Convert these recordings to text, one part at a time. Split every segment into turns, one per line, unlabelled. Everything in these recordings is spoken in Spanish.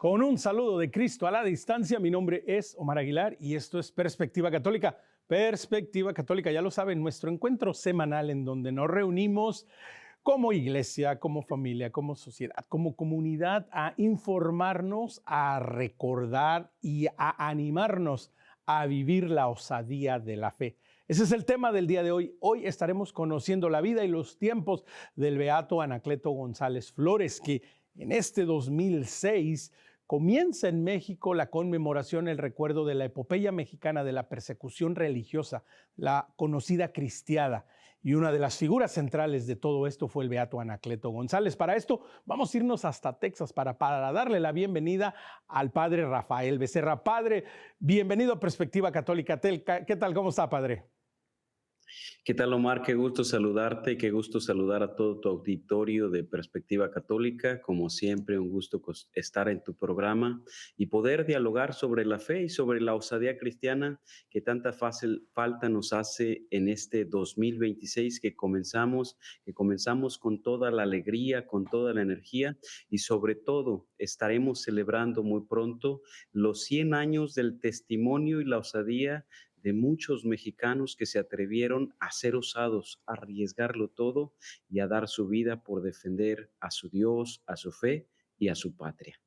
Con un saludo de Cristo a la distancia, mi nombre es Omar Aguilar y esto es Perspectiva Católica. Perspectiva Católica, ya lo saben, nuestro encuentro semanal en donde nos reunimos como iglesia, como familia, como sociedad, como comunidad a informarnos, a recordar y a animarnos a vivir la osadía de la fe. Ese es el tema del día de hoy. Hoy estaremos conociendo la vida y los tiempos del beato Anacleto González Flores, que en este 2006 comienza en México la conmemoración, el recuerdo de la epopeya mexicana de la persecución religiosa, la conocida cristiada. Y una de las figuras centrales de todo esto fue el beato Anacleto González. Para esto vamos a irnos hasta Texas para darle la bienvenida al padre Rafael Becerra. Padre, bienvenido a Perspectiva Católica. ¿Qué tal? ¿Cómo está, padre?
¿Qué tal, Omar? Qué gusto saludarte, qué gusto saludar a todo tu auditorio de Perspectiva Católica. Como siempre, un gusto estar en tu programa y poder dialogar sobre la fe y sobre la osadía cristiana que tanta falta nos hace en este 2026 que comenzamos con toda la alegría, con toda la energía y sobre todo estaremos celebrando muy pronto los 100 años del testimonio y la osadía de muchos mexicanos que se atrevieron a ser osados, a arriesgarlo todo y a dar su vida por defender a su Dios, a su fe y a su patria.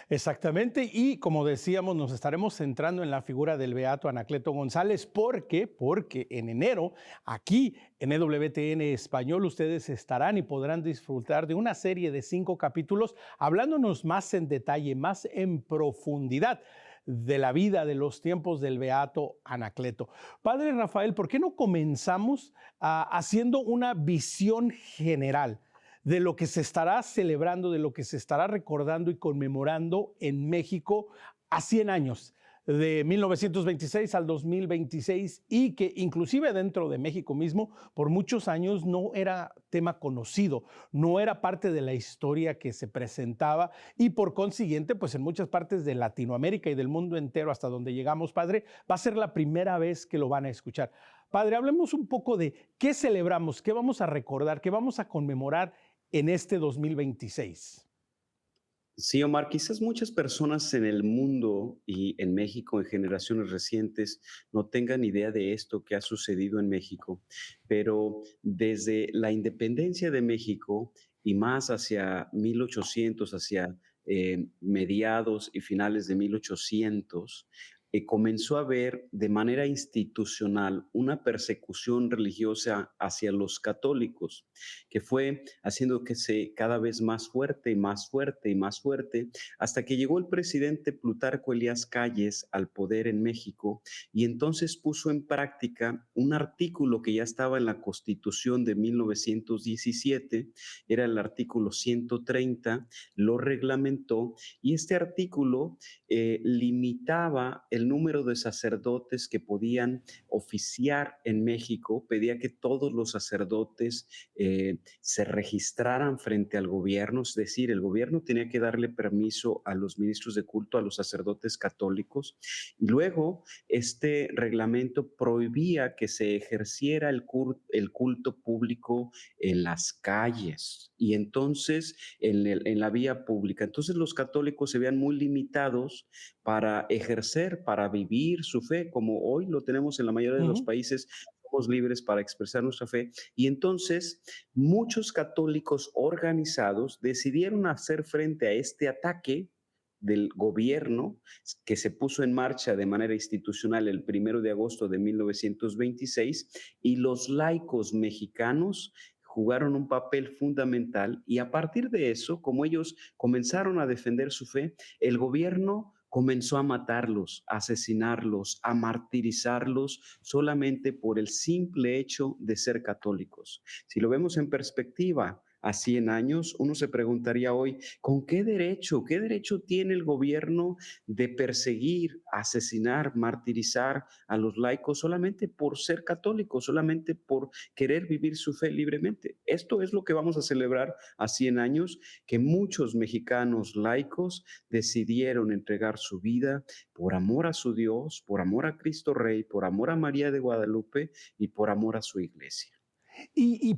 Exactamente, y como decíamos, nos estaremos centrando en la figura del beato Anacleto González. Porque en enero, aquí en EWTN Español, ustedes estarán y podrán disfrutar de una serie de 5 capítulos hablándonos más en detalle, más en profundidad de la vida, de los tiempos del beato Anacleto. Padre Rafael, ¿por qué no comenzamos haciendo una visión general de lo que se estará celebrando, de lo que se estará recordando y conmemorando en México a 100 años, de 1926 al 2026, y que inclusive dentro de México mismo por muchos años no era tema conocido, no era parte de la historia que se presentaba y por consiguiente, pues en muchas partes de Latinoamérica y del mundo entero hasta donde llegamos, padre, va a ser la primera vez que lo van a escuchar. Padre, hablemos un poco de qué celebramos, qué vamos a recordar, qué vamos a conmemorar en este 2026.
Sí, Omar, quizás muchas personas en el mundo y en México en generaciones recientes no tengan idea de esto que ha sucedido en México, pero desde la independencia de México y más hacia 1800, hacia mediados y finales de 1800, comenzó a haber de manera institucional una persecución religiosa hacia los católicos, que fue haciendo que se cada vez más fuerte y más fuerte y más fuerte, hasta que llegó el presidente Plutarco Elías Calles al poder en México y entonces puso en práctica un artículo que ya estaba en la Constitución de 1917, era el artículo 130, lo reglamentó y este artículo limitaba el número de sacerdotes que podían oficiar en México, pedía que todos los sacerdotes se registraran frente al gobierno, es decir, el gobierno tenía que darle permiso a los ministros de culto, a los sacerdotes católicos, y luego este reglamento prohibía que se ejerciera el culto público en las calles y entonces en la vía pública. Entonces los católicos se veían muy limitados para ejercer, para vivir su fe, como hoy lo tenemos en la mayoría de los países, somos libres para expresar nuestra fe. Y entonces muchos católicos organizados decidieron hacer frente a este ataque del gobierno que se puso en marcha de manera institucional el 1 de agosto de 1926 y los laicos mexicanos jugaron un papel fundamental y a partir de eso, como ellos comenzaron a defender su fe, el gobierno comenzó a matarlos, a asesinarlos, a martirizarlos solamente por el simple hecho de ser católicos. Si lo vemos en perspectiva, a 100 años, uno se preguntaría hoy, ¿con qué derecho tiene el gobierno de perseguir, asesinar, martirizar a los laicos solamente por ser católicos, solamente por querer vivir su fe libremente? Esto es lo que vamos a celebrar a 100 años, que muchos mexicanos laicos decidieron entregar su vida por amor a su Dios, por amor a Cristo Rey, por amor a María de Guadalupe y por amor a su iglesia.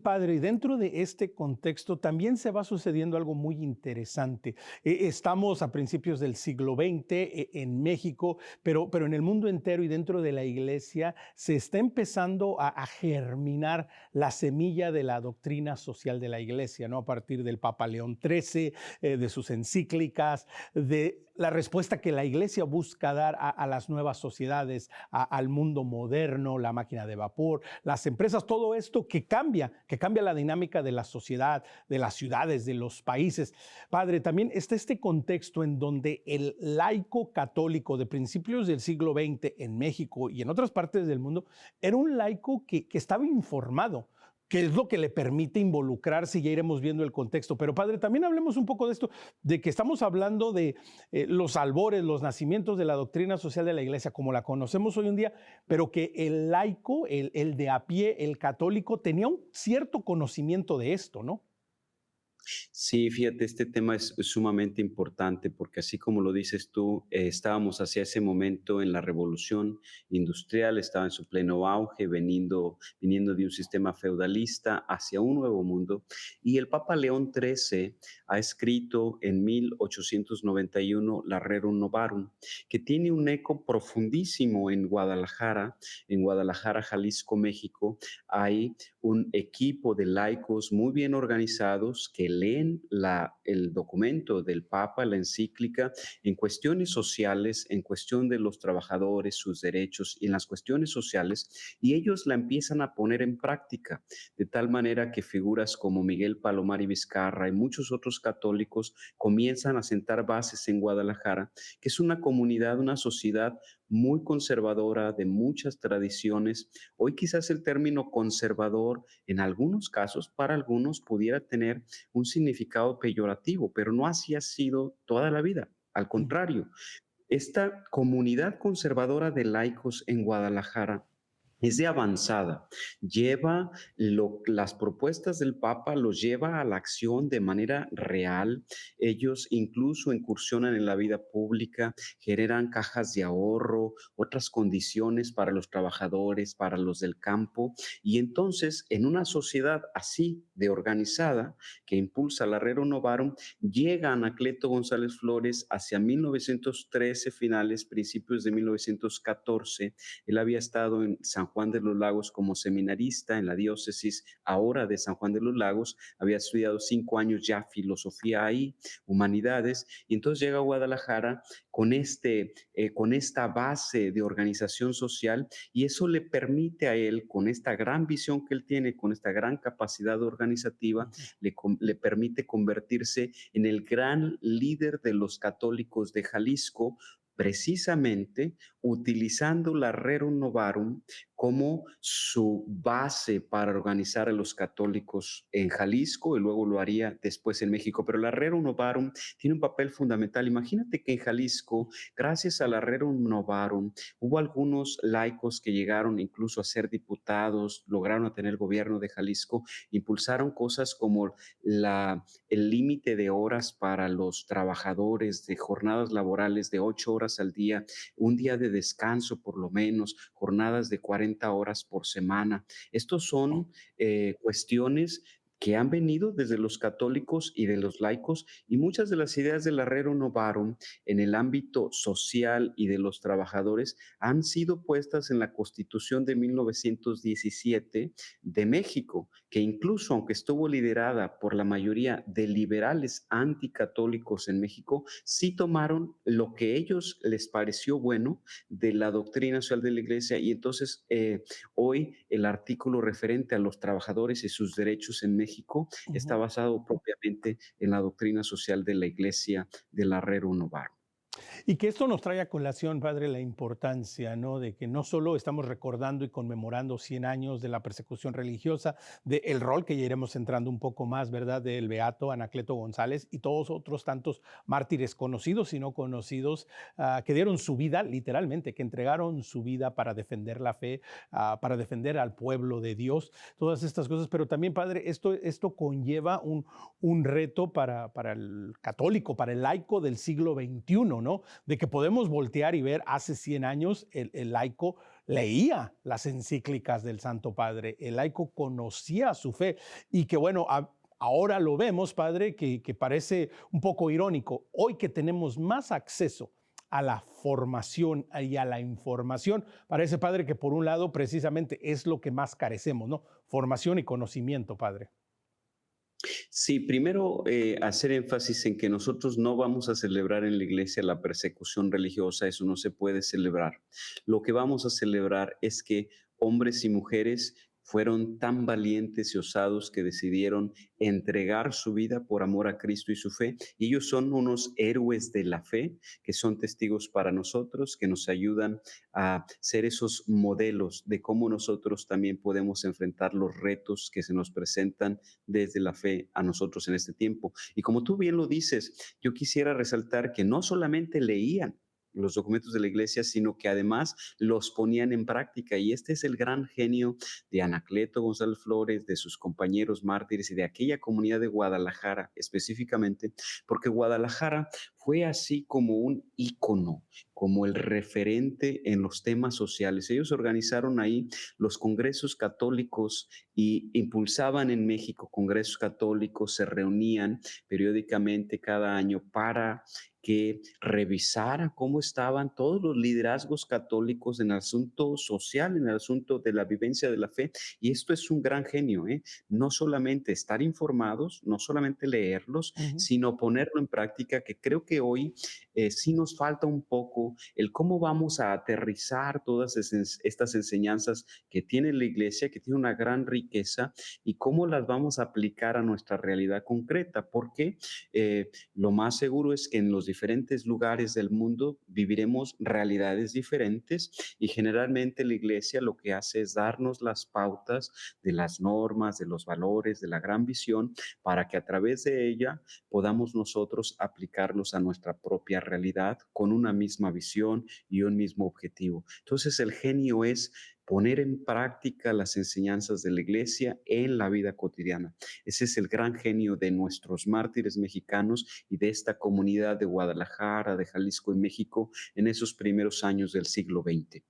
Padre, dentro de este contexto también se va sucediendo algo muy interesante. Estamos a principios del siglo XX en México, pero en el mundo entero y dentro de la iglesia se está empezando a germinar la semilla de la doctrina social de la iglesia, ¿no? A partir del Papa León XIII, de sus encíclicas, de la respuesta que la iglesia busca dar a las nuevas sociedades, al mundo moderno, la máquina de vapor, las empresas, todo esto que cambia la dinámica de la sociedad, de las ciudades, de los países. Padre, también está este contexto en donde el laico católico de principios del siglo XX en México y en otras partes del mundo era un laico que estaba informado, que es lo que le permite involucrarse, y ya iremos viendo el contexto. Pero padre, también hablemos un poco de esto, de que estamos hablando de los albores, los nacimientos de la doctrina social de la iglesia, como la conocemos hoy en día, pero que el laico, el de a pie, el católico, tenía un cierto conocimiento de esto, ¿no?
Sí, fíjate, este tema es sumamente importante porque así como lo dices tú, estábamos hacia ese momento en la revolución industrial, estaba en su pleno auge, viniendo de un sistema feudalista hacia un nuevo mundo. Y el Papa León XIII ha escrito en 1891 la Rerum Novarum, que tiene un eco profundísimo en Guadalajara, Jalisco, México. Hay un equipo de laicos muy bien organizados que leen el documento del Papa, la encíclica, en cuestiones sociales, en cuestión de los trabajadores, sus derechos y en las cuestiones sociales, y ellos la empiezan a poner en práctica, de tal manera que figuras como Miguel Palomar y Vizcarra y muchos otros católicos comienzan a sentar bases en Guadalajara, que es una comunidad, una sociedad muy conservadora, de muchas tradiciones. Hoy quizás el término conservador en algunos casos para algunos pudiera tener un significado peyorativo, pero no así ha sido toda la vida. Al contrario, esta comunidad conservadora de laicos en Guadalajara es de avanzada, las propuestas del Papa, los lleva a la acción de manera real. Ellos incluso incursionan en la vida pública, generan cajas de ahorro, otras condiciones para los trabajadores, para los del campo. Y entonces, en una sociedad así de organizada, que impulsa la Rerum Novarum, llega Anacleto González Flores hacia 1913, finales, principios de 1914. Él había estado en San Juan de los Lagos como seminarista en la diócesis ahora de San Juan de los Lagos, había estudiado 5 años ya filosofía ahí, humanidades, y entonces llega a Guadalajara con esta base de organización social, y eso le permite a él, con esta gran visión que él tiene, con esta gran capacidad organizativa, le permite convertirse en el gran líder de los católicos de Jalisco, precisamente utilizando la Rerum Novarum como su base para organizar a los católicos en Jalisco, y luego lo haría después en México. Pero la Rerum Novarum tiene un papel fundamental. Imagínate que en Jalisco, gracias a la Rerum Novarum, hubo algunos laicos que llegaron incluso a ser diputados, lograron a tener gobierno de Jalisco, impulsaron cosas como el límite de horas para los trabajadores, de jornadas laborales de 8 horas al día, un día de descanso por lo menos, jornadas de 40 horas por semana. Estos son cuestiones que han venido desde los católicos y de los laicos, y muchas de las ideas de la Rerum Novarum en el ámbito social y de los trabajadores han sido puestas en la Constitución de 1917 de México, que incluso aunque estuvo liderada por la mayoría de liberales anticatólicos en México, sí tomaron lo que a ellos les pareció bueno de la doctrina social de la iglesia, y entonces hoy el artículo referente a los trabajadores y sus derechos en México está
Ujú.
basado propiamente en la doctrina social de la iglesia de la Rerum Novarum.
Y que esto nos trae a colación, padre, la importancia, ¿no? De que no solo estamos recordando y conmemorando 100 años de la persecución religiosa, del rol que ya iremos entrando un poco más, ¿verdad? Del beato Anacleto González y todos otros tantos mártires conocidos y no conocidos, que dieron su vida, literalmente, que entregaron su vida para defender la fe, para defender al pueblo de Dios, todas estas cosas. Pero también, padre, esto conlleva un reto para el católico, para el laico del siglo XXI, ¿no? De que podemos voltear y ver hace 100 años el laico leía las encíclicas del Santo Padre, el laico conocía su fe y que bueno, ahora lo vemos, Padre, que parece un poco irónico. Hoy que tenemos más acceso a la formación y a la información, parece, Padre, que por un lado precisamente es lo que más carecemos, ¿no? Formación y conocimiento, Padre.
Sí, primero hacer énfasis en que nosotros no vamos a celebrar en la iglesia la persecución religiosa, eso no se puede celebrar. Lo que vamos a celebrar es que hombres y mujeres fueron tan valientes y osados que decidieron entregar su vida por amor a Cristo y su fe. Y ellos son unos héroes de la fe que son testigos para nosotros, que nos ayudan a ser esos modelos de cómo nosotros también podemos enfrentar los retos que se nos presentan desde la fe a nosotros en este tiempo. Y como tú bien lo dices, yo quisiera resaltar que no solamente leían los documentos de la iglesia, sino que además los ponían en práctica. Y este es el gran genio de Anacleto González Flores, de sus compañeros mártires y de aquella comunidad de Guadalajara específicamente, porque Guadalajara fue así como un ícono, como el referente en los temas sociales. Ellos organizaron ahí los congresos católicos y impulsaban en México congresos católicos, se reunían periódicamente cada año para que revisara cómo estaban todos los liderazgos católicos en el asunto social, en el asunto de la vivencia de la fe. Y esto es un gran genio, ¿eh? No solamente estar informados, no solamente leerlos,
Ujú.
sino ponerlo en práctica, que creo que hoy sí nos falta un poco el cómo vamos a aterrizar todas estas enseñanzas que tiene la iglesia, que tiene una gran riqueza, y cómo las vamos a aplicar a nuestra realidad concreta, porque lo más seguro es que en los diferentes lugares del mundo viviremos realidades diferentes y generalmente la iglesia lo que hace es darnos las pautas de las normas, de los valores, de la gran visión, para que a través de ella podamos nosotros aplicarlos a nuestra propia realidad con una misma visión y un mismo objetivo. Entonces el genio es poner en práctica las enseñanzas de la iglesia en la vida cotidiana. Ese es el gran genio de nuestros mártires mexicanos y de esta comunidad de Guadalajara, de Jalisco y México en esos primeros años del siglo XX.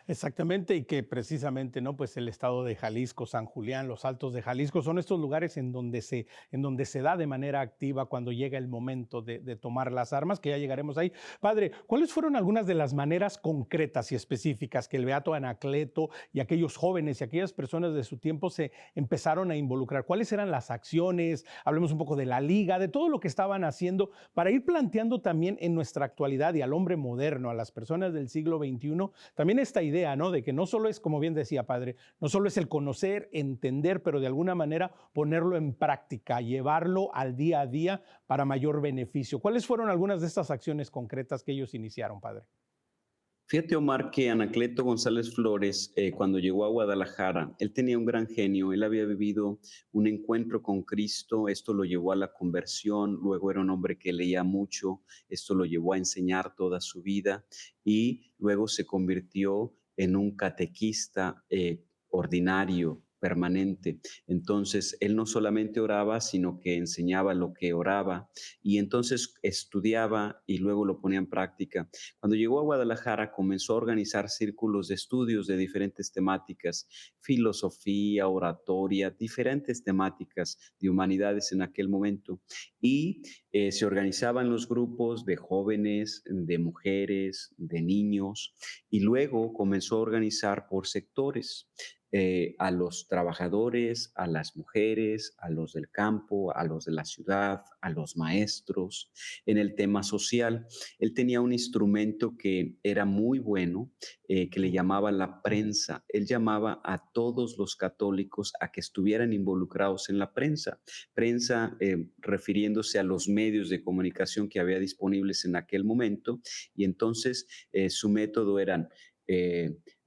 Exactamente, y que precisamente, ¿no? Pues el estado de Jalisco, San Julián, los Altos de Jalisco, son estos lugares en donde se da de manera activa cuando llega el momento de tomar las armas, que ya llegaremos ahí. Padre, ¿cuáles fueron algunas de las maneras concretas y específicas que el Beato Anacleto y aquellos jóvenes y aquellas personas de su tiempo se empezaron a involucrar? ¿Cuáles eran las acciones? Hablemos un poco de la liga, de todo lo que estaban haciendo para ir planteando también en nuestra actualidad y al hombre moderno, a las personas del siglo XXI, también esta idea, ¿no? De que no solo es, como bien decía, Padre, no solo es el conocer, entender, pero de alguna manera ponerlo en práctica, llevarlo al día a día para mayor beneficio. ¿Cuáles fueron algunas de estas acciones concretas que ellos iniciaron, Padre?
Fíjate, Omar, que Anacleto González Flores, cuando llegó a Guadalajara, él tenía un gran genio, él había vivido un encuentro con Cristo, esto lo llevó a la conversión, luego era un hombre que leía mucho, esto lo llevó a enseñar toda su vida y luego se convirtió en un catequista ordinario, permanente. Entonces, él no solamente oraba, sino que enseñaba lo que oraba y entonces estudiaba y luego lo ponía en práctica. Cuando llegó a Guadalajara, comenzó a organizar círculos de estudios de diferentes temáticas, filosofía, oratoria, diferentes temáticas de humanidades en aquel momento. Y se organizaban los grupos de jóvenes, de mujeres, de niños, y luego comenzó a organizar por sectores. A los trabajadores, a las mujeres, a los del campo, a los de la ciudad, a los maestros, en el tema social. Él tenía un instrumento que era muy bueno, que le llamaba la prensa. Él llamaba a todos los católicos a que estuvieran involucrados en la prensa. Prensa refiriéndose a los medios de comunicación que había disponibles en aquel momento. Y entonces su método eran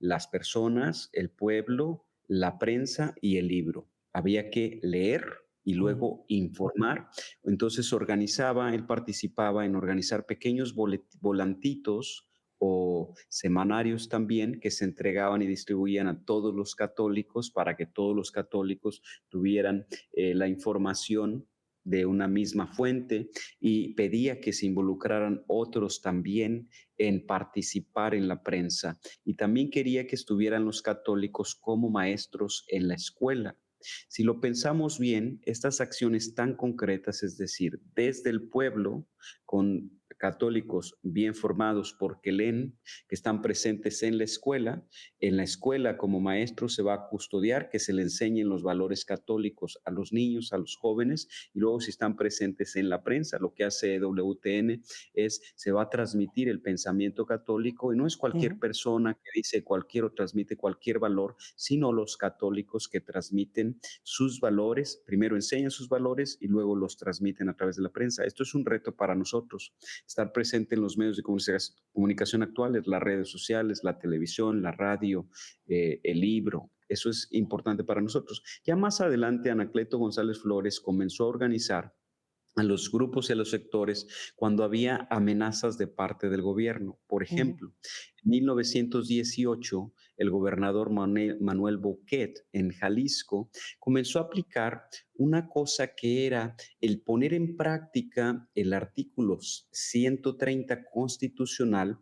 las personas, el pueblo, la prensa y el libro. Había que leer y
Ujú.
luego informar. Entonces organizaba, él participaba en organizar pequeños volantitos o semanarios también que se entregaban y distribuían a todos los católicos para que todos los católicos tuvieran la información de una misma fuente y pedía que se involucraran otros también en participar en la prensa. Y también quería que estuvieran los católicos como maestros en la escuela. Si lo pensamos bien, estas acciones tan concretas, es decir, desde el pueblo, con católicos bien formados porque leen, que están presentes en la escuela como maestro se va a custodiar que se le enseñen los valores católicos a los niños, a los jóvenes, y luego si están presentes en la prensa, lo que hace WTN es, se va a transmitir el pensamiento católico y no es cualquier
Ujú.
persona que dice cualquier o transmite cualquier valor, sino los católicos que transmiten sus valores, primero enseñan sus valores y luego los transmiten a través de la prensa. Esto es un reto para nosotros, estar presente en los medios de comunicación actuales, las redes sociales, la televisión, la radio, el libro. Eso es importante para nosotros. Ya más adelante, Anacleto González Flores comenzó a organizar a los grupos y a los sectores cuando había amenazas de parte del gobierno. Por
Ujú.
ejemplo, en 1918, el gobernador Manuel Boquet en Jalisco comenzó a aplicar una cosa que era el poner en práctica el artículo 130 constitucional,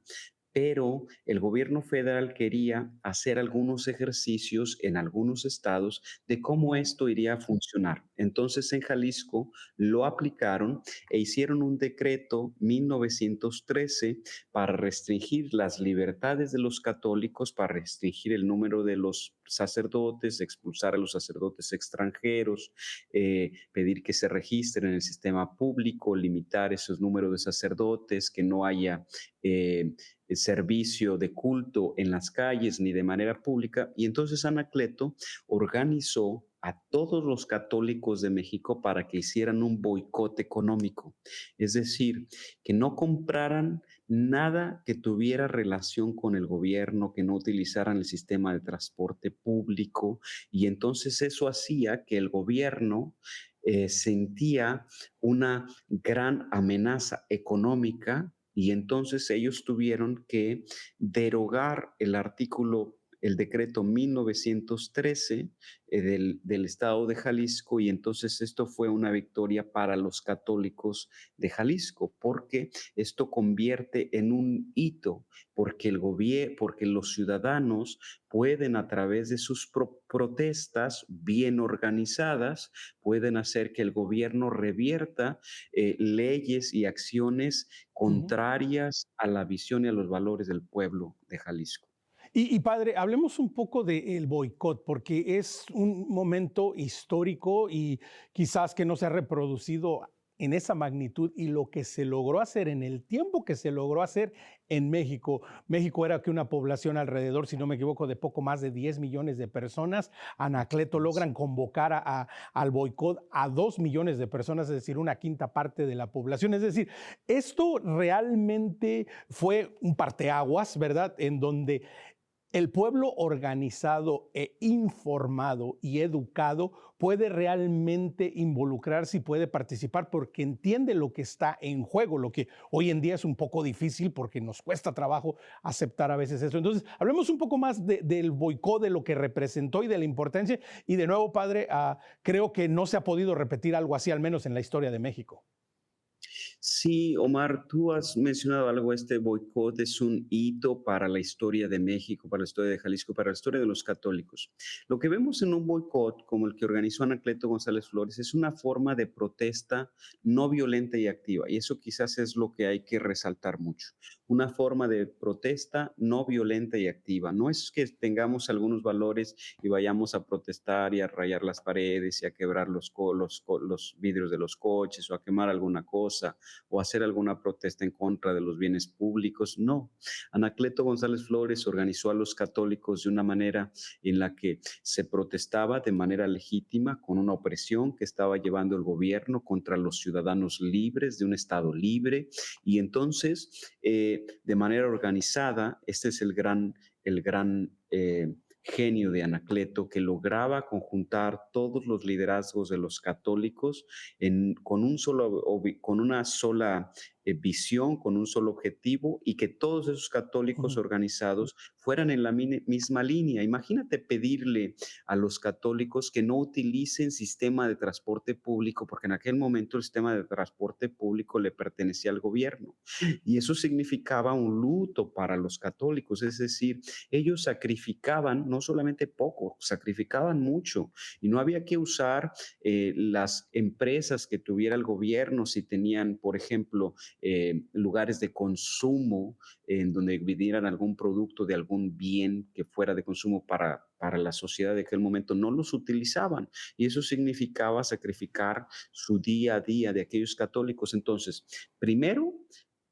pero el gobierno federal quería hacer algunos ejercicios en algunos estados de cómo
Ujú.
esto iría a funcionar. Entonces en Jalisco lo aplicaron e hicieron un decreto 1913 para restringir las libertades de los católicos, para restringir el número de los sacerdotes, expulsar a los sacerdotes extranjeros, pedir que se registren en el sistema público, limitar esos números de sacerdotes, que no haya servicio de culto en las calles ni de manera pública. Y entonces Anacleto organizó a todos los católicos de México para que hicieran un boicot económico, es decir, que no compraran nada que tuviera relación con el gobierno, que no utilizaran el sistema de transporte público, y entonces eso hacía que el gobierno sentía una gran amenaza económica y entonces ellos tuvieron que derogar el decreto 1913 del estado de Jalisco, y entonces esto fue una victoria para los católicos de Jalisco, porque esto convierte en un hito, porque el gobierno, porque los ciudadanos pueden a través de sus protestas bien organizadas, pueden hacer que el gobierno revierta leyes y acciones
Ujú.
contrarias a la visión y a los valores del pueblo de Jalisco.
Y padre, hablemos un poco del boicot, porque es un momento histórico y quizás que no se ha reproducido en esa magnitud y lo que se logró hacer en el tiempo que se logró hacer en México. México era que una población alrededor, si no me equivoco, de poco más de 10 millones de personas. Anacleto logran convocar al boicot a 2 millones de personas, es decir, una quinta parte de la población. Es decir, esto realmente fue un parteaguas, ¿verdad? En donde el pueblo organizado e informado y educado puede realmente involucrarse y puede participar porque entiende lo que está en juego, lo que hoy en día es un poco difícil porque nos cuesta trabajo aceptar a veces eso. Entonces, hablemos un poco más del boicot, de lo que representó y de la importancia. Y de nuevo, padre, creo que no se ha podido repetir algo así, al menos en la historia de México.
Sí, Omar, tú has mencionado algo, este boicot es un hito para la historia de México, para la historia de Jalisco, para la historia de los católicos. Lo que vemos en un boicot como el que organizó Anacleto González Flores es una forma de protesta no violenta y activa, y eso quizás es lo que hay que resaltar mucho. Una forma de protesta no violenta y activa. No es que tengamos algunos valores y vayamos a protestar y a rayar las paredes y a quebrar los vidrios de los coches o a quemar alguna cosa o hacer alguna protesta en contra de los bienes públicos. No, Anacleto González Flores organizó a los católicos de una manera en la que se protestaba de manera legítima con una opresión que estaba llevando el gobierno contra los ciudadanos libres de un Estado libre. Y entonces, de manera organizada, este es el gran genio de Anacleto que lograba conjuntar todos los liderazgos de los católicos con una sola visión, con un solo objetivo y que todos esos católicos
Ujú,
organizados fueran en la misma línea. Imagínate pedirle a los católicos que no utilicen sistema de transporte público, porque en aquel momento el sistema de transporte público le pertenecía al gobierno. Y eso significaba un luto para los católicos, es decir, ellos sacrificaban no solamente poco, sacrificaban mucho y no había que usar las empresas que tuviera el gobierno si tenían, por ejemplo, lugares de consumo en donde vendieran algún producto de algún bien que fuera de consumo para la sociedad de aquel momento, no los utilizaban. Y eso significaba sacrificar su día a día de aquellos católicos. Entonces, primero,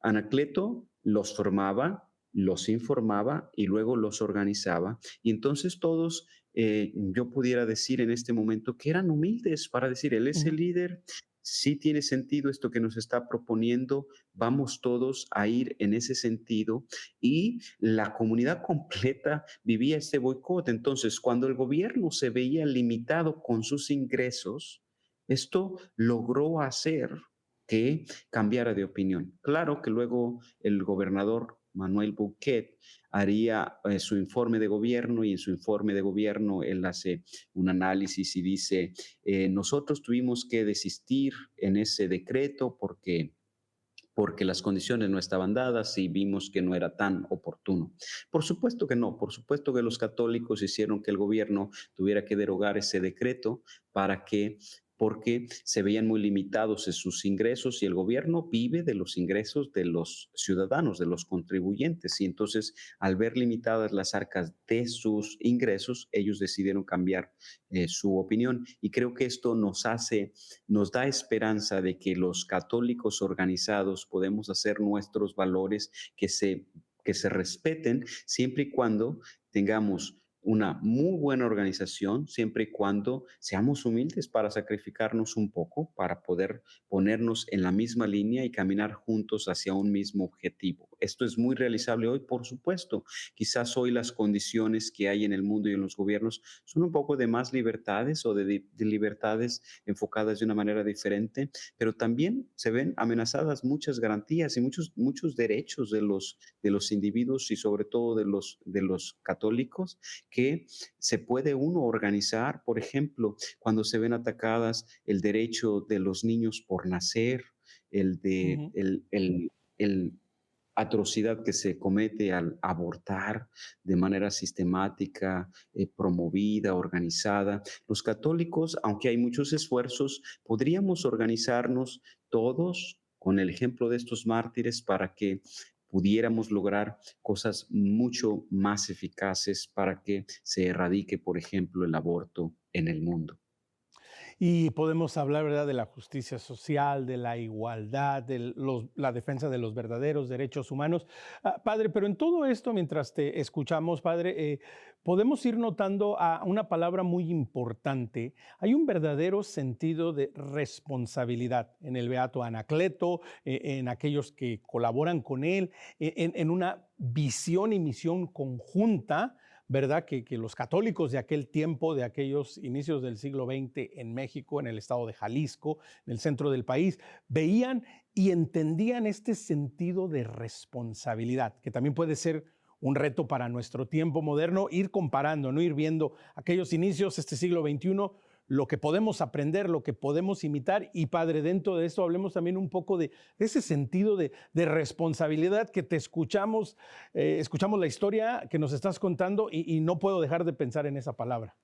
Anacleto los formaba, los informaba y luego los organizaba. Y entonces todos, yo pudiera decir en este momento que eran humildes para decir, él es
ujú.
el líder, sí tiene sentido esto que nos está proponiendo, vamos todos a ir en ese sentido. Y la comunidad completa vivía este boicot. Entonces, cuando el gobierno se veía limitado con sus ingresos, esto logró hacer que cambiara de opinión. Claro que luego el gobernador Manuel Bouquet haría su informe de gobierno y en su informe de gobierno él hace un análisis y dice, nosotros tuvimos que desistir en ese decreto porque las condiciones no estaban dadas y vimos que no era tan oportuno. Por supuesto que no, por supuesto que los católicos hicieron que el gobierno tuviera que derogar ese decreto para que porque se veían muy limitados en sus ingresos y el gobierno vive de los ingresos de los ciudadanos, de los contribuyentes. Y entonces, al ver limitadas las arcas de sus ingresos, ellos decidieron cambiar su opinión. Y creo que esto nos da esperanza de que los católicos organizados podemos hacer nuestros valores que se respeten siempre y cuando tengamos una muy buena organización, siempre y cuando seamos humildes para sacrificarnos un poco, para poder ponernos en la misma línea y caminar juntos hacia un mismo objetivo. Esto es muy realizable hoy, por supuesto. Quizás hoy las condiciones que hay en el mundo y en los gobiernos son un poco de más libertades o de libertades enfocadas de una manera diferente, pero también se ven amenazadas muchas garantías y muchos derechos de los individuos y sobre todo de los católicos que se puede uno organizar, por ejemplo, cuando se ven atacadas el derecho de los niños por nacer, el de
Ujú.
el atrocidad que se comete al abortar de manera sistemática, promovida, organizada. Los católicos, aunque hay muchos esfuerzos, podríamos organizarnos todos con el ejemplo de estos mártires para que pudiéramos lograr cosas mucho más eficaces para que se erradique, por ejemplo, el aborto en el mundo.
Y podemos hablar, ¿verdad?, de la justicia social, de la igualdad, la defensa de los verdaderos derechos humanos. Padre, pero en todo esto, mientras te escuchamos, Padre, podemos ir notando a una palabra muy importante. Hay un verdadero sentido de responsabilidad en el Beato Anacleto, en aquellos que colaboran con él, en una visión y misión conjunta, ¿verdad? Que los católicos de aquel tiempo, de aquellos inicios del siglo XX en México, en el estado de Jalisco, en el centro del país, veían y entendían este sentido de responsabilidad, que también puede ser un reto para nuestro tiempo moderno, ir comparando, no ir viendo aquellos inicios, este siglo XXI, lo que podemos aprender, lo que podemos imitar. Y Padre, dentro de esto hablemos también un poco de ese sentido de responsabilidad que te escuchamos, escuchamos la historia que nos estás contando y no puedo dejar de pensar en esa palabra.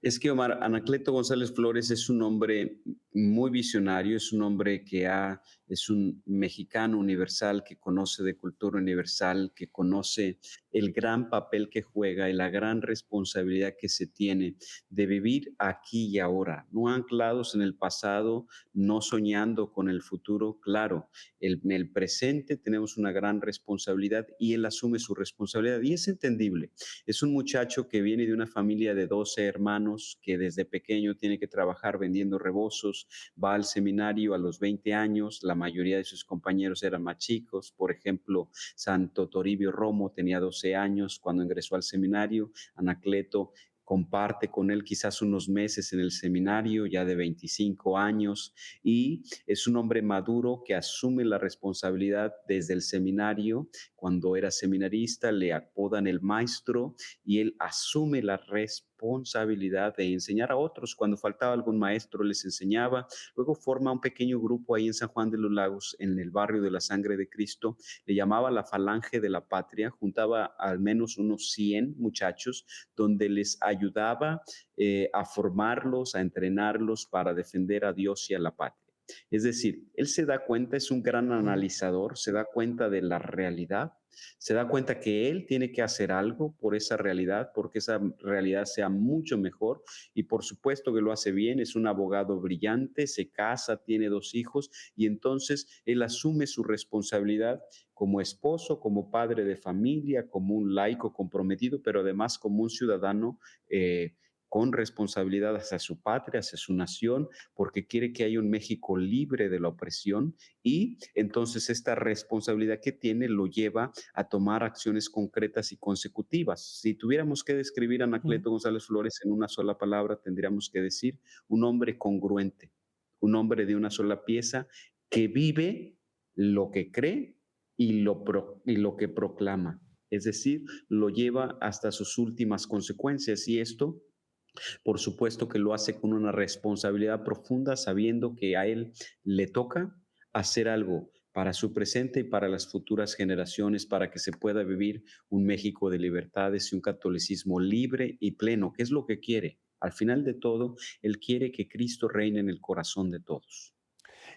Es que Omar, Anacleto González Flores es un hombre muy visionario, es un hombre es un mexicano universal que conoce de cultura universal, que conoce el gran papel que juega y la gran responsabilidad que se tiene de vivir aquí y ahora, no anclados en el pasado, no soñando con el futuro. Claro, en el presente tenemos una gran responsabilidad y él asume su responsabilidad y es entendible. Es un muchacho que viene de una familia de 12 hermanos, que desde pequeño tiene que trabajar vendiendo rebozos, va al seminario a los 20 años, la mayoría de sus compañeros eran más chicos, por ejemplo, Santo Toribio Romo tenía 12 12 años cuando ingresó al seminario. Anacleto comparte con él quizás unos meses en el seminario, ya de 25 años, y es un hombre maduro que asume la responsabilidad desde el seminario. Cuando era seminarista le apodan el maestro y él asume la responsabilidad de enseñar a otros. Cuando faltaba algún maestro les enseñaba. Luego forma un pequeño grupo ahí en San Juan de los Lagos, en el barrio de la Sangre de Cristo. Le llamaba la Falange de la Patria. Juntaba al menos unos 100 muchachos donde les ayudaba a formarlos, a entrenarlos para defender a Dios y a la patria. Es decir, él se da cuenta, es un gran
Ujú.
analizador, se da cuenta de la realidad, se da cuenta que él tiene que hacer algo por esa realidad, porque esa realidad sea mucho mejor, y por supuesto que lo hace bien. Es un abogado brillante, se casa, tiene 2 hijos, y entonces él asume su responsabilidad como esposo, como padre de familia, como un laico comprometido, pero además como un ciudadano con responsabilidad hacia su patria, hacia su nación, porque quiere que haya un México libre de la opresión, y entonces esta responsabilidad que tiene lo lleva a tomar acciones concretas y consecutivas. Si tuviéramos que describir a
Ujú.
Anacleto González Flores en una sola palabra, tendríamos que decir un hombre congruente, un hombre de una sola pieza que vive lo que cree y lo que proclama. Es decir, lo lleva hasta sus últimas consecuencias, y esto por supuesto que lo hace con una responsabilidad profunda, sabiendo que a él le toca hacer algo para su presente y para las futuras generaciones, para que se pueda vivir un México de libertades y un catolicismo libre y pleno, que es lo que quiere. Al final de todo, él quiere que Cristo reine en el corazón de todos.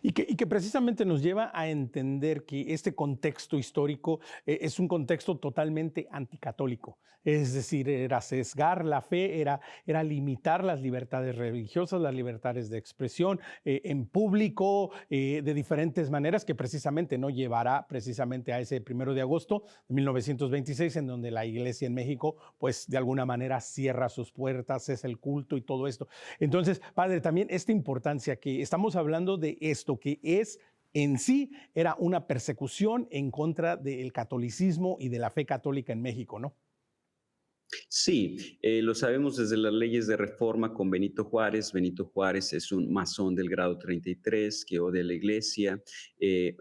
Y que precisamente nos lleva a entender que este contexto histórico es un contexto totalmente anticatólico. Es decir, era sesgar la fe, era limitar las libertades religiosas, las libertades de expresión en público, de diferentes maneras, que precisamente no llevará precisamente a ese 1 de agosto de 1926, en donde la iglesia en México, pues de alguna manera cierra sus puertas, es el culto y todo esto. Entonces, padre, también esta importancia que estamos hablando de esto, que es en sí era una persecución en contra del catolicismo y de la fe católica en México, ¿no?
Sí, lo sabemos desde las leyes de reforma con Benito Juárez. Benito Juárez es un masón del grado 33 que odia la iglesia,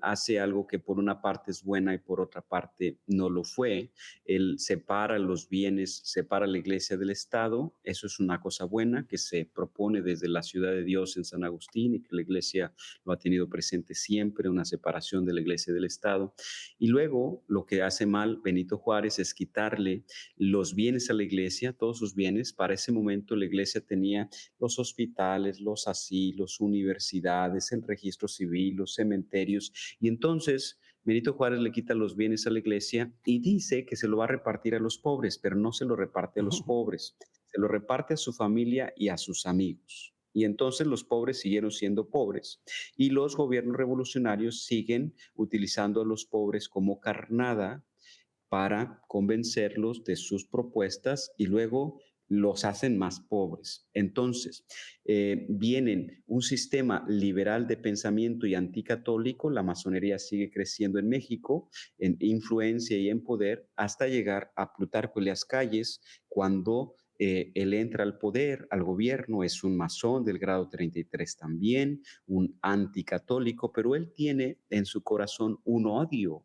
hace algo que por una parte es buena y por otra parte no lo fue. Él separa los bienes, separa la iglesia del Estado. Eso es una cosa buena que se propone desde la Ciudad de Dios en San Agustín, y que la iglesia lo ha tenido presente siempre, una separación de la iglesia del Estado. Y luego lo que hace mal Benito Juárez es quitarle los bienes a la iglesia, todos sus bienes. Para ese momento la iglesia tenía los hospitales, los asilos, universidades, el registro civil, los cementerios, y entonces Benito Juárez le quita los bienes a la iglesia y dice que se lo va a repartir a los pobres, pero no se lo reparte a los pobres, se lo reparte a su familia y a sus amigos. Y entonces los pobres siguieron siendo pobres, y los gobiernos revolucionarios siguen utilizando a los pobres como carnada para convencerlos de sus propuestas, y luego los hacen más pobres. Entonces, vienen un sistema liberal de pensamiento y anticatólico. La masonería sigue creciendo en México en influencia y en poder, hasta llegar a Plutarco Elías Calles, cuando él entra al poder, al gobierno. Es un masón del grado 33 también, un anticatólico, pero él tiene en su corazón un odio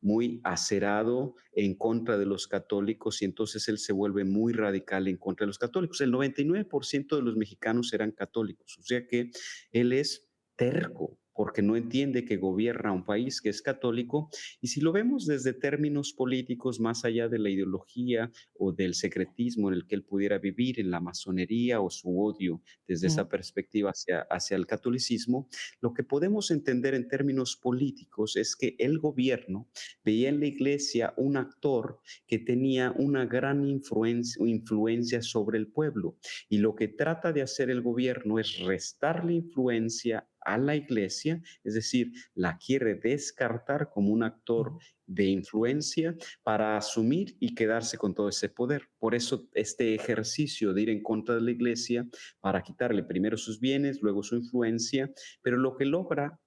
muy acerado en contra de los católicos, y entonces él se vuelve muy radical en contra de los católicos. El 99% de los mexicanos eran católicos, o sea que él es terco porque no entiende que gobierna un país que es católico. Y si lo vemos desde términos políticos, más allá de la ideología o del secretismo en el que él pudiera vivir, en la masonería, o su odio desde esa perspectiva hacia el catolicismo, lo que podemos entender en términos políticos es que el gobierno veía en la iglesia un actor que tenía una gran influencia sobre el pueblo, y lo que trata de hacer el gobierno es restarle influencia a la iglesia, es decir, la quiere descartar como un actor de influencia para asumir y quedarse con todo ese poder. Por eso este ejercicio de ir en contra de la iglesia, para quitarle primero sus bienes, luego su influencia, pero lo que logra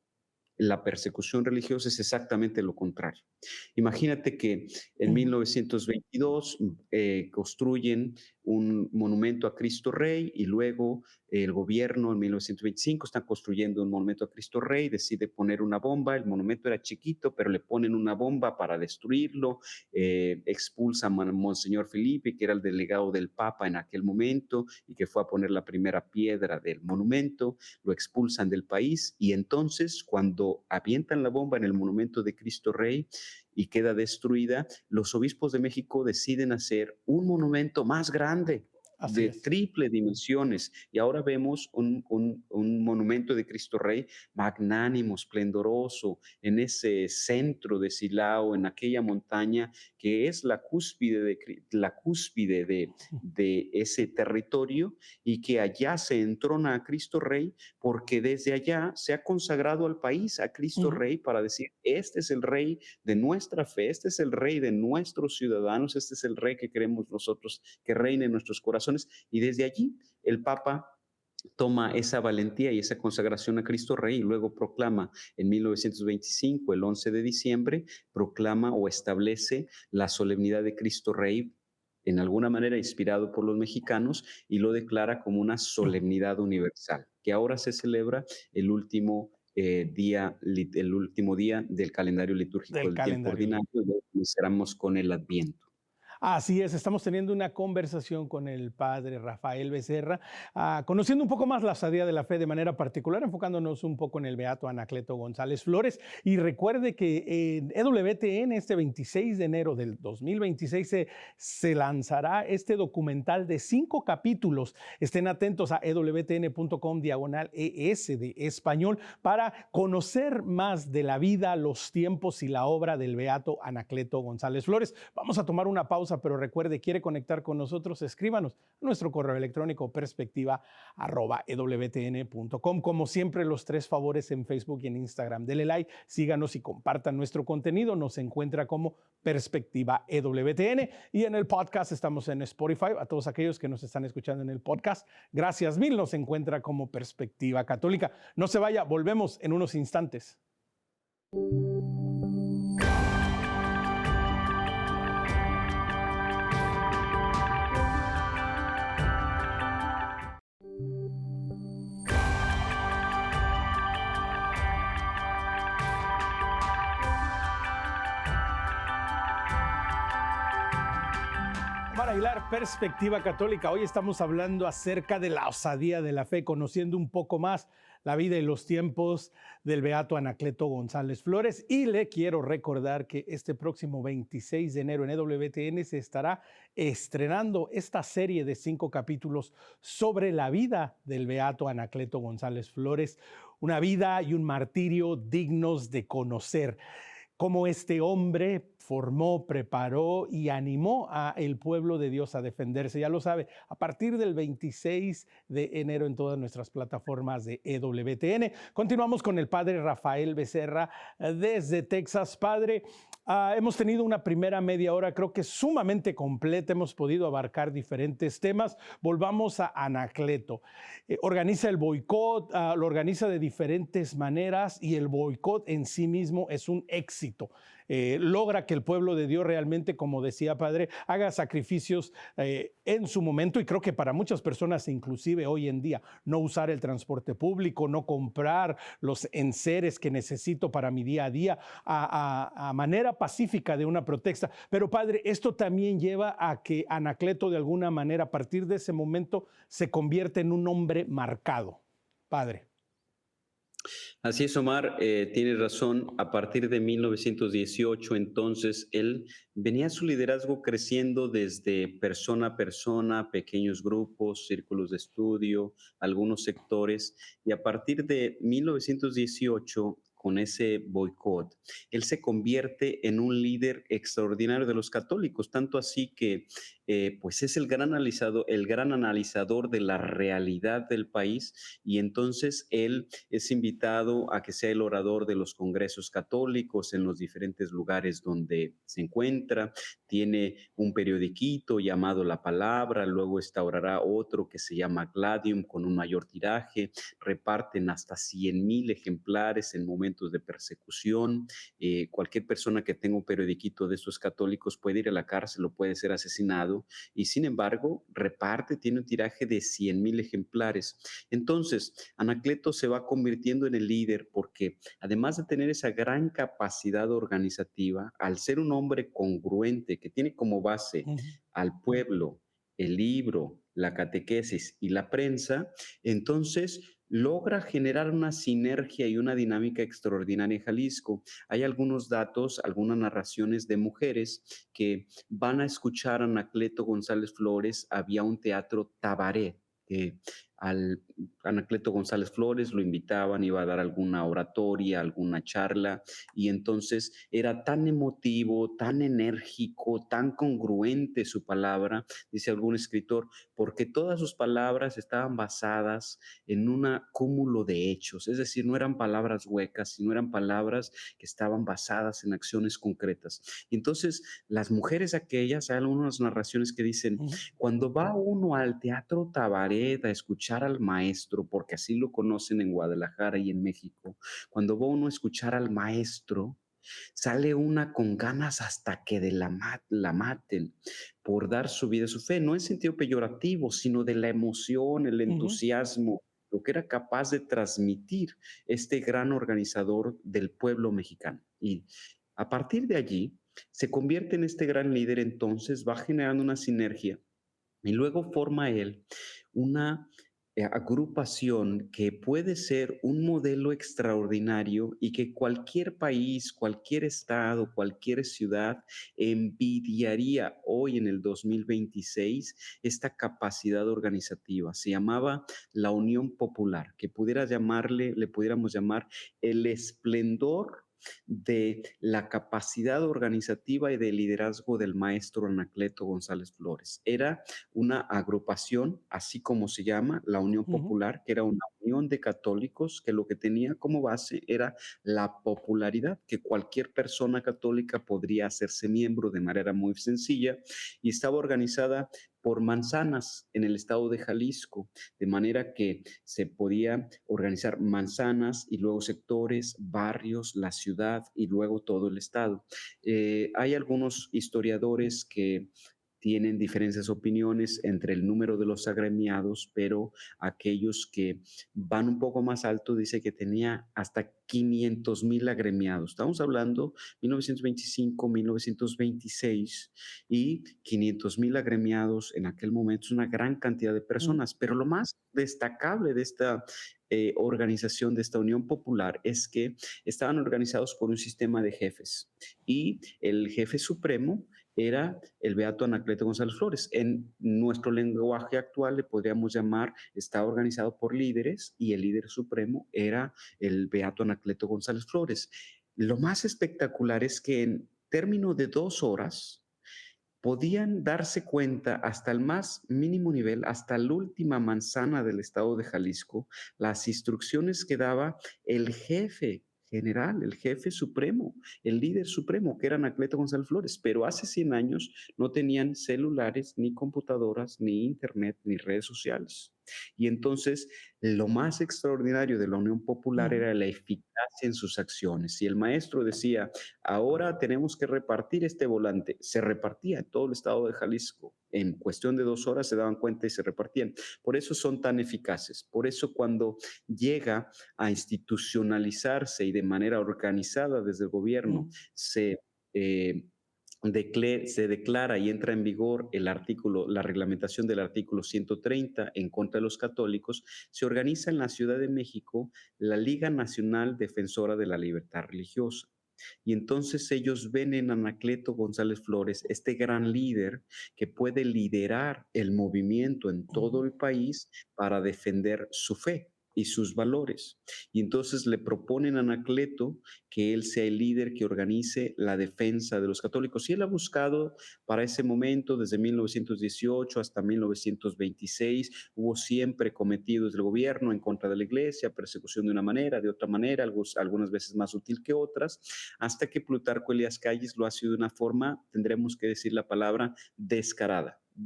la persecución religiosa es exactamente lo contrario. Imagínate que en
Ujú.
1922 construyen un monumento a Cristo Rey y luego el gobierno en 1925 está construyendo un monumento a Cristo Rey, decide poner una bomba, el monumento era chiquito, pero le ponen una bomba para destruirlo, expulsan a Monseñor Felipe, que era el delegado del Papa en aquel momento y que fue a poner la primera piedra del monumento, lo expulsan del país y entonces cuando avientan la bomba en el monumento de Cristo Rey y queda destruida, los obispos de México deciden hacer un monumento más grande,
Así
de
es.
triple dimensiones. Y ahora vemos un monumento de Cristo Rey magnánimo, esplendoroso, en ese centro de Silao, en aquella montaña que es la cúspide de ese territorio y que allá se entrona a Cristo Rey porque desde allá se ha consagrado al país a Cristo
Ujú.
Rey para decir, este es el Rey de nuestra fe, este es el Rey de nuestros ciudadanos, este es el Rey que queremos nosotros que reine en nuestros corazones. Y desde allí el Papa toma esa valentía y esa consagración a Cristo Rey y luego proclama en 1925, el 11 de diciembre, proclama o establece la solemnidad de Cristo Rey en alguna manera inspirado por los mexicanos y lo declara como una
Ujú.
solemnidad universal, que ahora se celebra el último el último día del calendario litúrgico
Del
del tiempo
calendario.
ordinario, y luego iniciamos con el Adviento.
Así es, estamos teniendo una conversación con el padre Rafael Becerra, conociendo un poco más la osadía de la fe de manera particular, enfocándonos un poco en el beato Anacleto González Flores. Y recuerde que en EWTN este 26 de enero del 2026 se lanzará este documental de 5 capítulos. Estén atentos a ewtn.com/ES de español para conocer más de la vida, los tiempos y la obra del beato Anacleto González Flores. Vamos a tomar una pausa, pero recuerde, quiere conectar con nosotros, escríbanos a nuestro correo electrónico perspectiva@ewtn.com. Como siempre, los 3 favores en Facebook y en Instagram. Dele like, síganos y compartan nuestro contenido. Nos encuentra como Perspectiva EWTN y en el podcast estamos en Spotify. A todos aquellos que nos están escuchando en el podcast, gracias mil. Nos encuentra como Perspectiva Católica. No se vaya, volvemos en unos instantes. Para Aguilar, Perspectiva Católica. Hoy estamos hablando acerca de la osadía de la fe, conociendo un poco más la vida y los tiempos del beato Anacleto González Flores. Y le quiero recordar que este próximo 26 de enero en EWTN se estará estrenando esta serie de 5 capítulos sobre la vida del beato Anacleto González Flores, una vida y un martirio dignos de conocer. Cómo este hombre formó, preparó y animó a el pueblo de Dios a defenderse. Ya lo sabe, a partir del 26 de enero en todas nuestras plataformas de EWTN. Continuamos con el padre Rafael Becerra desde Texas. Padre, hemos tenido una primera media hora, creo que sumamente completa. Hemos podido abarcar diferentes temas. Volvamos a Anacleto. Organiza el boicot, lo organiza de diferentes maneras y el boicot en sí mismo es un éxito. Logra que el pueblo de Dios realmente, como decía padre, haga sacrificios en su momento y creo que para muchas personas, inclusive hoy en día, no usar el transporte público, no comprar los enseres que necesito para mi día a día a manera pacífica de una protesta. Pero padre, esto también lleva a que Anacleto de alguna manera a partir de ese momento se convierte en un hombre marcado. Padre.
Así es, Omar, tienes razón. A partir de 1918, entonces, él venía su liderazgo creciendo desde persona a persona, pequeños grupos, círculos de estudio, algunos sectores, y a partir de 1918, con ese boicot, él se convierte en un líder extraordinario de los católicos, tanto así que pues es el gran analizador de la realidad del país y entonces él es invitado a que sea el orador de los congresos católicos en los diferentes lugares donde se encuentra. Tiene un periodiquito llamado La Palabra, luego instaurará otro que se llama Gladium con un mayor tiraje, reparten hasta 100,000 ejemplares en momentos de persecución. Cualquier persona que tenga un periodiquito de estos católicos puede ir a la cárcel o puede ser asesinado y sin embargo reparte, tiene un tiraje de 100,000 ejemplares. Entonces, Anacleto se va convirtiendo en el líder porque además de tener esa gran capacidad organizativa, al ser un hombre congruente que tiene como base
Ujú.
al pueblo, el libro, la catequesis y la prensa, entonces logra generar una sinergia y una dinámica extraordinaria en Jalisco. Hay algunos datos, algunas narraciones de mujeres que van a escuchar a Anacleto González Flores. Había un teatro Tabaret, que al Anacleto González Flores lo invitaban, iba a dar alguna oratoria, alguna charla, y entonces era tan emotivo, tan enérgico, tan congruente su palabra, dice algún escritor, porque todas sus palabras estaban basadas en un cúmulo de hechos, es decir, no eran palabras huecas, sino eran palabras que estaban basadas en acciones concretas. Y entonces las mujeres aquellas, hay algunas narraciones que dicen,
Ujú.
cuando va uno al Teatro Tabaret a escuchar al maestro, porque así lo conocen en Guadalajara y en México, cuando va uno a escuchar al maestro, sale una con ganas hasta que la maten por dar su vida a su fe, no en sentido peyorativo, sino de la emoción, el
Ujú.
entusiasmo, lo que era capaz de transmitir este gran organizador del pueblo mexicano. Y a partir de allí, se convierte en este gran líder, entonces va generando una sinergia y luego forma él una agrupación que puede ser un modelo extraordinario y que cualquier país, cualquier estado, cualquier ciudad envidiaría hoy en el 2026 esta capacidad organizativa. Se llamaba la Unión Popular, que le pudiéramos llamar el esplendor de la capacidad organizativa y de liderazgo del maestro Anacleto González Flores. Era una agrupación, así como se llama, la Unión
Ujú.
Popular, que era una unión de católicos que lo que tenía como base era la popularidad, que cualquier persona católica podría hacerse miembro de manera muy sencilla y estaba organizada por manzanas en el estado de Jalisco, de manera que se podía organizar manzanas y luego sectores, barrios, la ciudad y luego todo el estado. Hay algunos historiadores que tienen diferentes opiniones entre el número de los agremiados, pero aquellos que van un poco más alto dice que tenía hasta 500,000 agremiados. Estamos hablando 1925, 1926 y 500,000 agremiados en aquel momento es una gran cantidad de
Ujú.
personas, pero lo más destacable de esta organización, de esta Unión Popular, es que estaban organizados por un sistema de jefes y el jefe supremo era el beato Anacleto González Flores. En nuestro lenguaje actual le podríamos llamar, está organizado por líderes y el líder supremo era el beato Anacleto González Flores. Lo más espectacular es que en términos de 2 horas podían darse cuenta hasta el más mínimo nivel, hasta la última manzana del estado de Jalisco, las instrucciones que daba el jefe general, el jefe supremo, el líder supremo, que era Anacleto González Flores. Pero hace 100 años no tenían celulares, ni computadoras, ni internet, ni redes sociales. Y entonces lo más extraordinario de la Unión Popular
Ujú.
era la eficacia en sus acciones. Si el maestro decía, ahora tenemos que repartir este volante. Se repartía en todo el estado de Jalisco. En cuestión de 2 horas se daban cuenta y se repartían. Por eso son tan eficaces. Por eso cuando llega a institucionalizarse y de manera organizada desde el gobierno
Ujú.
se... eh, se declara y entra en vigor la reglamentación del artículo 130 en contra de los católicos, se organiza en la Ciudad de México la Liga Nacional Defensora de la Libertad Religiosa. Y entonces ellos ven en Anacleto González Flores este gran líder que puede liderar el movimiento en todo
Ujú.
el país para defender su fe. y sus valores. Y entonces le proponen a Anacleto que él sea el líder que organice la defensa de los católicos. Y él ha buscado para ese momento, desde 1918 hasta 1926, hubo siempre cometidos del gobierno en contra de la iglesia, persecución de una manera, de otra manera, algunas veces más útil que otras, hasta que Plutarco Elías Calles lo hace de una forma, tendremos que decir la palabra,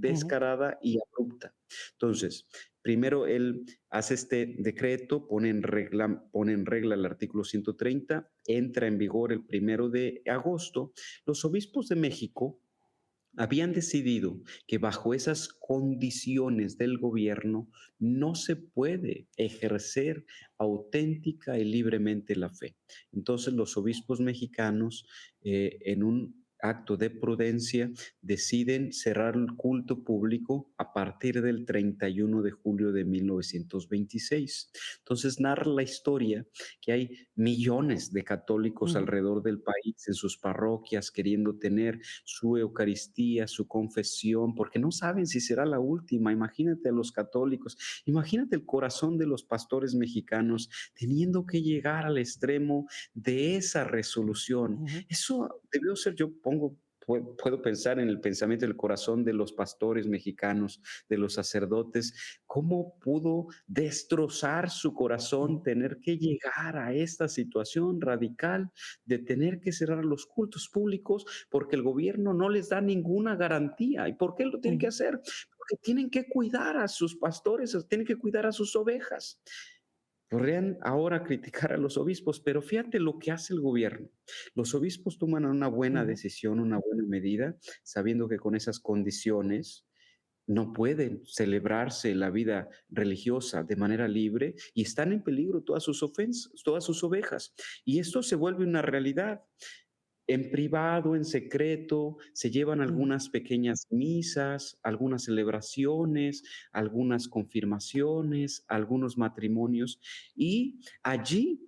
Ujú,
descarada y abrupta. Entonces, primero él hace este decreto, pone en regla el artículo 130, entra en vigor el 1 de agosto. Los obispos de México habían decidido que bajo esas condiciones del gobierno no se puede ejercer auténtica y libremente la fe. Entonces los obispos mexicanos, en un acto de prudencia, deciden cerrar el culto público a partir del 31 de julio de 1926. Entonces narra la historia que hay millones de católicos
ujú,
alrededor del país en sus parroquias queriendo tener su Eucaristía, su confesión, porque no saben si será la última. Imagínate a los católicos, imagínate el corazón de los pastores mexicanos teniendo que llegar al extremo de esa resolución.
ujú,
Eso debió ser, puedo pensar en el pensamiento del corazón de los pastores mexicanos, de los sacerdotes, cómo pudo destrozar su corazón
ujú,
tener que llegar a esta situación radical de tener que cerrar los cultos públicos porque el gobierno no les da ninguna garantía. ¿Y por qué lo tienen que
ujú,
hacer? Porque tienen que cuidar a sus pastores, tienen que cuidar a sus ovejas. Podrían ahora criticar a los obispos, pero fíjate lo que hace el gobierno. Los obispos toman una buena
ujú,
decisión, una buena medida, sabiendo que con esas condiciones no pueden celebrarse la vida religiosa de manera libre y están en peligro todas sus ovejas. Y esto se vuelve una realidad. En privado, en secreto, se llevan
ujú,
algunas pequeñas misas, algunas celebraciones, algunas confirmaciones, algunos matrimonios, y allí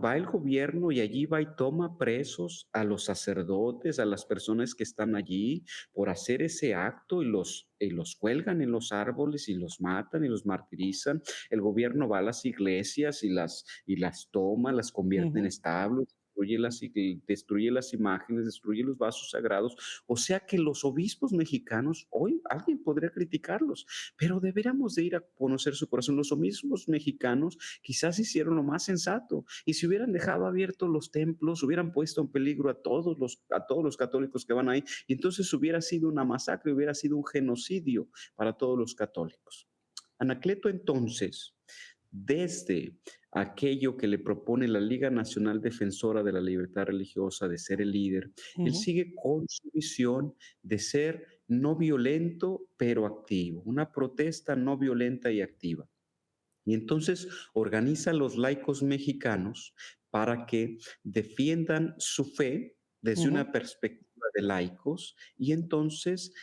va el gobierno y allí va y toma presos a los sacerdotes, a las personas que están allí por hacer ese acto y los cuelgan en los árboles y los matan y los martirizan. El gobierno va a las iglesias y las toma, las convierte en
ujú,
establos, destruye las imágenes, destruye los vasos sagrados. O sea que los obispos mexicanos, hoy alguien podría criticarlos, pero deberíamos de ir a conocer su corazón. Los obispos mexicanos quizás hicieron lo más sensato y si hubieran dejado abiertos los templos, hubieran puesto en peligro a todos los católicos que van ahí y entonces hubiera sido una masacre, hubiera sido un genocidio para todos los católicos. Anacleto entonces, desde aquello que le propone la Liga Nacional Defensora de la Libertad Religiosa de ser el líder, él
ujú,
sigue con su visión de ser no violento, pero activo, una protesta no violenta y activa. Y entonces organiza a los laicos mexicanos para que defiendan su fe desde
ujú.
una perspectiva de laicos y entonces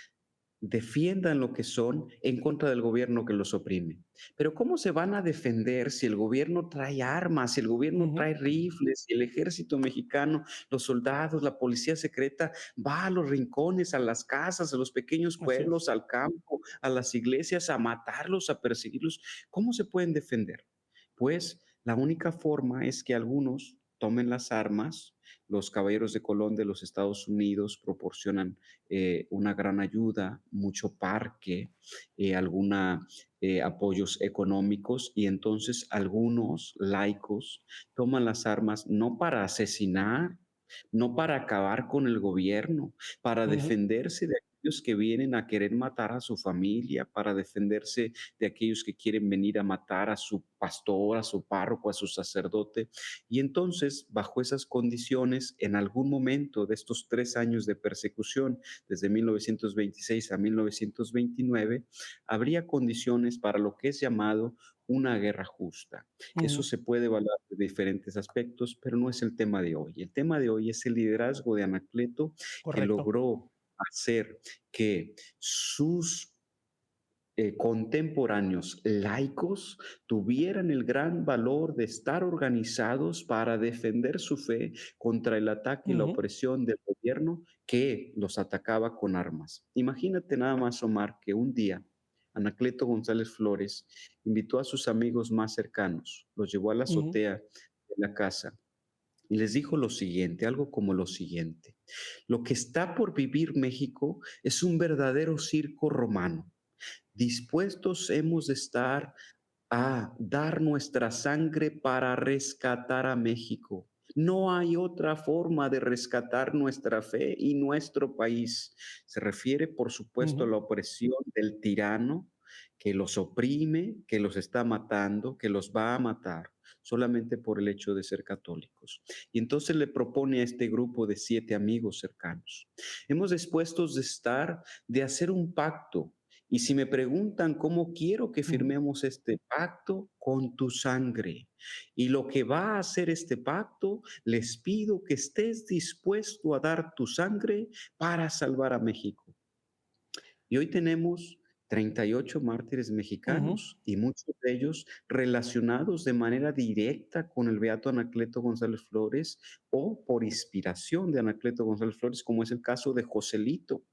defiendan lo que son en contra del gobierno que los oprime. Pero ¿cómo se van a defender si el gobierno trae armas, si el gobierno
Ujú,
trae rifles, si el ejército mexicano, los soldados, la policía secreta va a los rincones, a las casas, a los pequeños
así
pueblos,
es.
al campo, a las iglesias, a matarlos, a perseguirlos? ¿Cómo se pueden defender? Pues la única forma es que algunos tomen las armas. Los caballeros de Colón de los Estados Unidos proporcionan una gran ayuda, mucho parque, alguna apoyos económicos y entonces algunos laicos toman las armas no para asesinar, no para acabar con el gobierno, para
Ujú,
defenderse de aquellos que vienen a querer matar a su familia, para defenderse de aquellos que quieren venir a matar a su pastor, a su párroco, a su sacerdote. Y entonces, bajo esas condiciones, en algún momento de estos 3 años de persecución, desde 1926 a 1929, habría condiciones para lo que es llamado una guerra justa. Eso
ujú,
se puede evaluar de diferentes aspectos, pero no es el tema de hoy. El tema de hoy es el liderazgo de Anacleto que
correcto.
logró hacer que sus contemporáneos laicos tuvieran el gran valor de estar organizados para defender su fe contra el ataque y la
Ujú,
opresión del gobierno que los atacaba con armas. Imagínate nada más, Omar, que un día Anacleto González Flores, invitó a sus amigos más cercanos, los llevó a la
Ujú,
azotea de la casa y les dijo lo siguiente, algo como lo siguiente: lo que está por vivir México es un verdadero circo romano. Dispuestos hemos de estar a dar nuestra sangre para rescatar a México. No hay otra forma de rescatar nuestra fe y nuestro país. Se refiere, por supuesto, a
ujú.
la opresión del tirano que los oprime, que los está matando, que los va a matar solamente por el hecho de ser católicos. Y entonces le propone a este grupo de 7 amigos cercanos: hemos dispuestos de estar, de hacer un pacto, y si me preguntan cómo quiero que
Ujú.
firmemos este pacto, con tu sangre. Y lo que va a hacer este pacto, les pido que estés dispuesto a dar tu sangre para salvar a México. Y hoy tenemos 38 mártires
Ujú.
mexicanos y muchos de ellos relacionados de manera directa con el beato Anacleto González Flores o por inspiración de Anacleto González Flores, como es el caso de Joselito.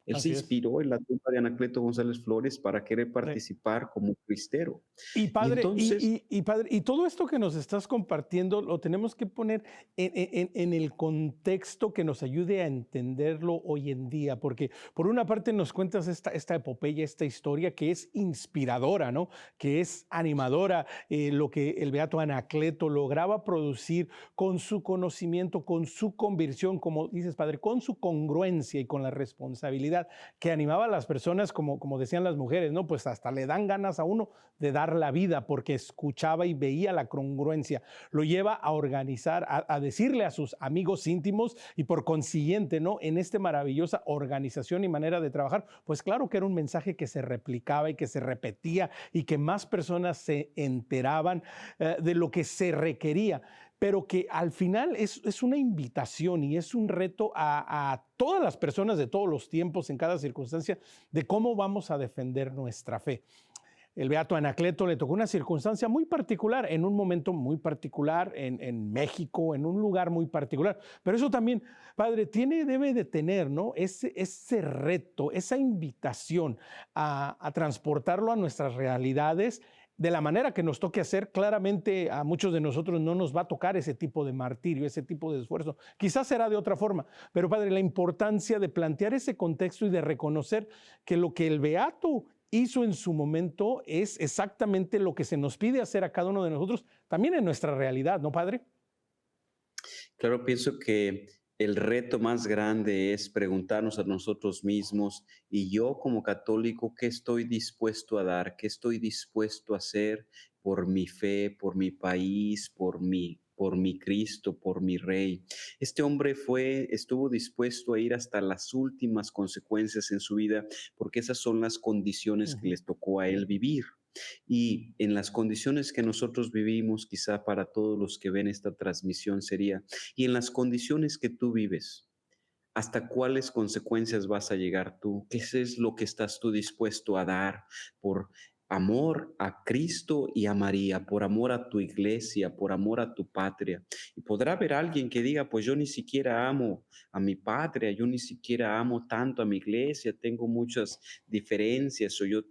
Él se
Así es.
inspiró en la tumba de Anacleto González Flores para querer
Sí.
participar como cristero.
Y
Y
padre,
entonces,
y padre, y todo esto que nos estás compartiendo lo tenemos que poner en el contexto que nos ayude a entenderlo hoy en día, porque por una parte nos cuentas esta epopeya, esta historia que es inspiradora, ¿no? Que es animadora, lo que el beato Anacleto lograba producir con su conocimiento, con su conversión, como dices, padre, con su congruencia y con la responsabilidad que animaba a las personas, como decían las mujeres, ¿no? Pues hasta le dan ganas a uno de dar la vida porque escuchaba y veía la congruencia. Lo lleva a organizar, a decirle a sus amigos íntimos y por consiguiente, ¿no? En esta maravillosa organización y manera de trabajar, pues claro que era un mensaje que se replicaba y que se repetía y que más personas se enteraban de lo que se requería, pero que al final es una invitación y es un reto a todas las personas de todos los tiempos, en cada circunstancia, de cómo vamos a defender nuestra fe. El beato Anacleto le tocó una circunstancia muy particular, en un momento muy particular, en México, en un lugar muy particular. Pero eso también, padre, debe de tener, ¿no? Ese reto, esa invitación a transportarlo a nuestras realidades de la manera que nos toque hacer. Claramente a muchos de nosotros no nos va a tocar ese tipo de martirio, ese tipo de esfuerzo. Quizás será de otra forma, pero padre, la importancia de plantear ese contexto y de reconocer que lo que el beato hizo en su momento es exactamente lo que se nos pide hacer a cada uno de nosotros, también en nuestra realidad, ¿no, padre?
claro, pienso que el reto más grande es preguntarnos a nosotros mismos: y yo como católico, ¿qué estoy dispuesto a dar? ¿Qué estoy dispuesto a hacer por mi fe, por mi país, por mi Cristo, por mi Rey? Este hombre estuvo dispuesto a ir hasta las últimas consecuencias en su vida, porque esas son las condiciones que
Ujú.
les tocó a él vivir. Y en las condiciones que nosotros vivimos, quizá para todos los que ven esta transmisión sería: y en las condiciones que tú vives, ¿hasta cuáles consecuencias vas a llegar tú? ¿Qué es lo que estás tú dispuesto a dar por amor a Cristo y a María, por amor a tu iglesia, por amor a tu patria? Y podrá haber alguien que diga: pues yo ni siquiera amo a mi patria, yo ni siquiera amo tanto a mi iglesia, tengo muchas diferencias, o yo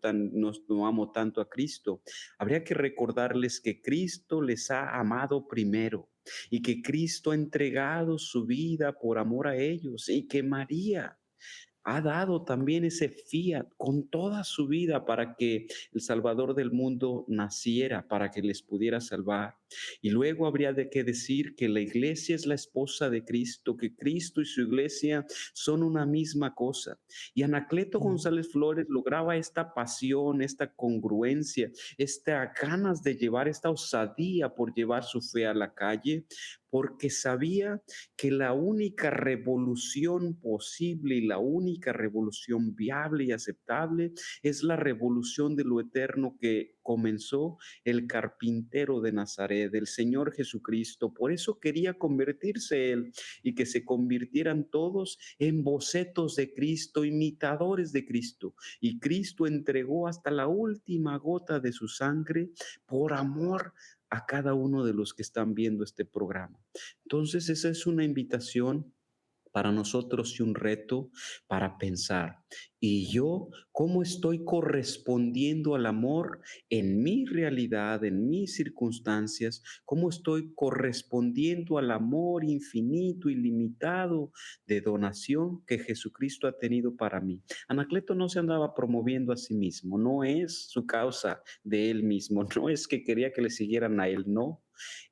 no amo tanto a Cristo. Habría que recordarles que Cristo les ha amado primero y que Cristo ha entregado su vida por amor a ellos, y que María ha dado también ese fiat con toda su vida para que el Salvador del mundo naciera, para que les pudiera salvar. Y luego habría de que decir que la iglesia es la esposa de Cristo, que Cristo y su iglesia son una misma cosa. Y Anacleto
Ujú.
González Flores lograba esta pasión, esta congruencia, esta ganas de llevar, esta osadía por llevar su fe a la calle, porque sabía que la única revolución posible y la única revolución viable y aceptable es la revolución de lo eterno que comenzó el carpintero de Nazaret, el Señor Jesucristo. Por eso quería convertirse él, y que se convirtieran todos en bocetos de Cristo, imitadores de Cristo. Y Cristo entregó hasta la última gota de su sangre por amor a cada uno de los que están viendo este programa. Entonces, esa es una invitación para nosotros y un reto para pensar. ¿Y yo cómo estoy correspondiendo al amor en mi realidad, en mis circunstancias? ¿Cómo estoy correspondiendo al amor infinito, ilimitado de donación que Jesucristo ha tenido para mí? Anacleto no se andaba promoviendo a sí mismo, no es su causa de él mismo, no es que quería que le siguieran a él, no.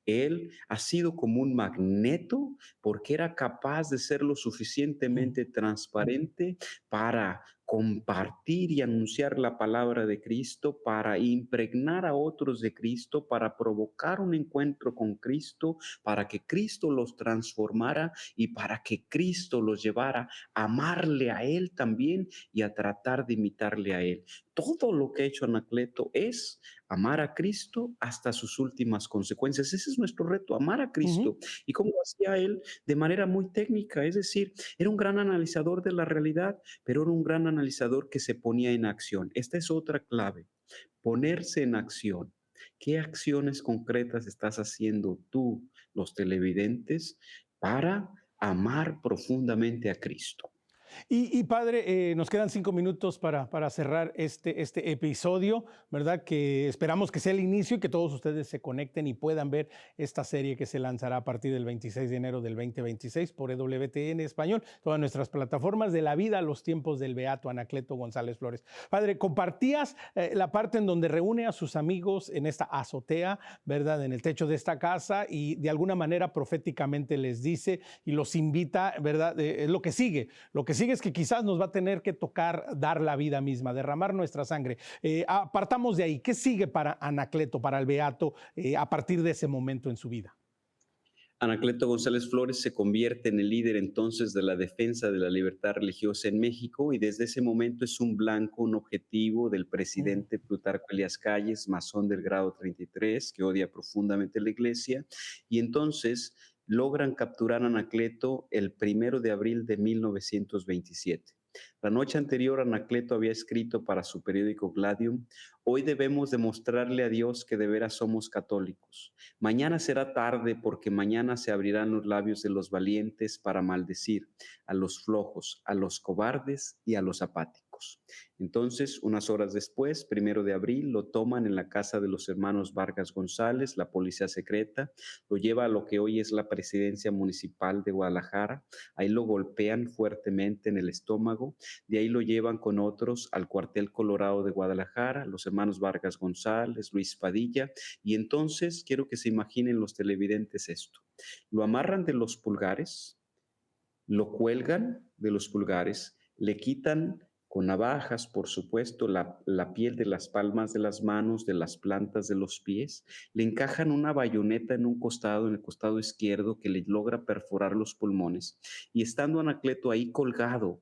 Él ha sido como un magneto porque era capaz de ser lo
Mm.
suficientemente transparente para compartir y anunciar la palabra de Cristo, para impregnar a otros de Cristo, para provocar un encuentro con Cristo, para que Cristo los transformara y para que Cristo los llevara a amarle a Él también y a tratar de imitarle a Él. Todo lo que ha hecho Anacleto es amar a Cristo hasta sus últimas consecuencias. Ese es nuestro reto, amar a
Ujú.
Cristo. ¿Y cómo lo hacía él? De manera muy técnica, es decir, era un gran analizador de la realidad, pero era un gran analizador que se ponía en acción. Esta es otra clave, ponerse en acción. ¿Qué acciones concretas estás haciendo tú, los televidentes, para amar profundamente a Cristo?
Padre, nos quedan 5 minutos para cerrar este episodio, ¿verdad? Que esperamos que sea el inicio y que todos ustedes se conecten y puedan ver esta serie que se lanzará a partir del 26 de enero del 2026 por EWTN Español, todas nuestras plataformas de la vida, los tiempos del Beato Anacleto González Flores. Padre, compartías la parte en donde reúne a sus amigos en esta azotea, ¿verdad? En el techo de esta casa y de alguna manera proféticamente les dice y los invita, ¿verdad? Es lo que sigue es que quizás nos va a tener que tocar dar la vida misma, derramar nuestra sangre. Partamos de ahí. ¿Qué sigue para Anacleto, para el Beato, a partir de ese momento en su vida?
Anacleto González Flores se convierte en el líder entonces de la defensa de la libertad religiosa en México y desde ese momento es un blanco, un objetivo del
Mm.
presidente Plutarco Elías Calles, masón del grado 33, que odia profundamente la iglesia, y entonces logran capturar a Anacleto el 1 de abril de 1927. La noche anterior, Anacleto había escrito para su periódico Gladium: hoy debemos demostrarle a Dios que de veras somos católicos. Mañana será tarde porque mañana se abrirán los labios de los valientes para maldecir a los flojos, a los cobardes y a los apáticos. Entonces, unas horas después, 1 de abril, lo toman en la casa de los hermanos Vargas González, la policía secreta, lo lleva a lo que hoy es la presidencia municipal de Guadalajara, ahí lo golpean fuertemente en el estómago, de ahí lo llevan con otros al cuartel Colorado de Guadalajara, los hermanos Vargas González, Luis Padilla, y entonces quiero que se imaginen los televidentes esto. Lo amarran de los pulgares, lo cuelgan de los pulgares, le quitan con navajas, por supuesto, la piel de las palmas de las manos, de las plantas de los pies, le encajan una bayoneta en un costado, en el costado izquierdo, que le logra perforar los pulmones, y estando Anacleto ahí colgado,